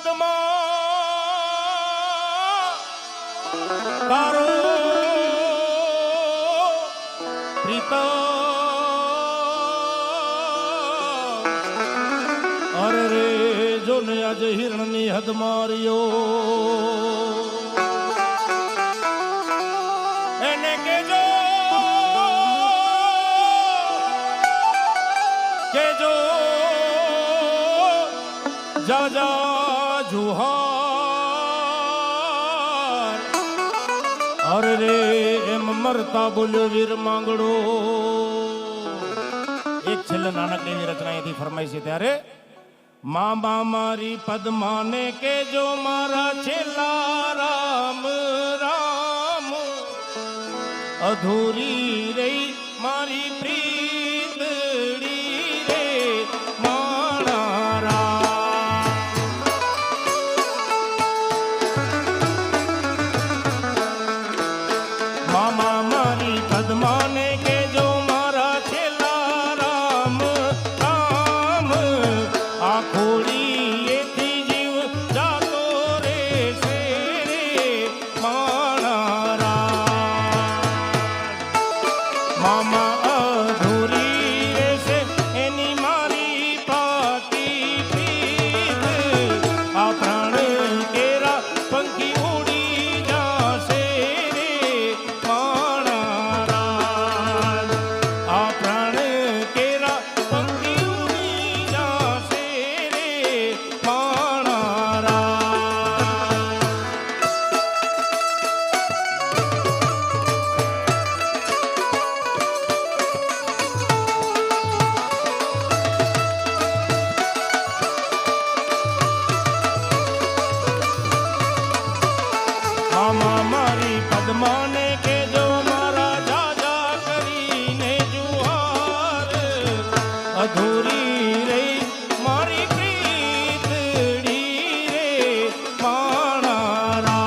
પદમાં તારો પ્રીતમ અરે રે જો ને આજે હિરણની હદ માર્યો એને કેજો જા જા જુહાર અરે રે એમ મરતા બોલ્યો વીર માંગડો. એક છેલ્લે નાનકડી એવી રચના અહીંથી ફરમાઈ છે ત્યારે મામા મારી પદ્માને કેજો મારા છેલ્લા રામ રામ અધૂરી રહી મારી પ્રીતડી રે માણા મામા મારી પદ્માને કેજો મારા છેલ્લા રામ રામ આ ખોડી એથી જીવ જાતો રે છે રે માણા મામા અધૂરી રહેશે એની મારી પાકી પ્રીત આ પ્રાણ કેરા પંખી ઉડી જાશે રે માણા આ પ્રાણ કેરા પંખી ઉડી જાશે રે માણા મામા મારી પદ્માને કેજો મારા જાજા કરીને જુહાર અધૂરી રહી મારી પ્રીતડી રે માણા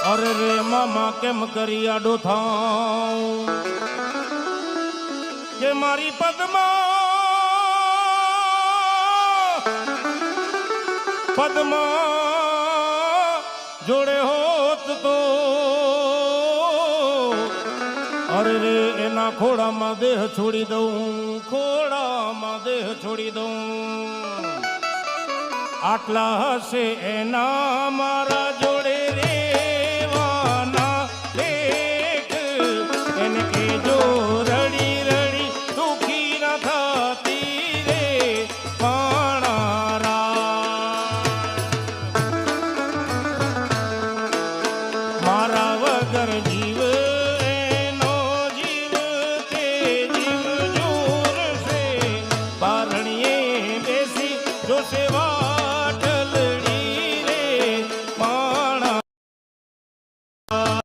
અરે રે મામા કેમ કરી આડો થાઉં કે મારી પદ્મા જોડે હોત તો અરે રે એના ખોડામાં દેહ છોડી દઉં ખોડામાં દેહ છોડી દઉં આટલા હશે એના મારા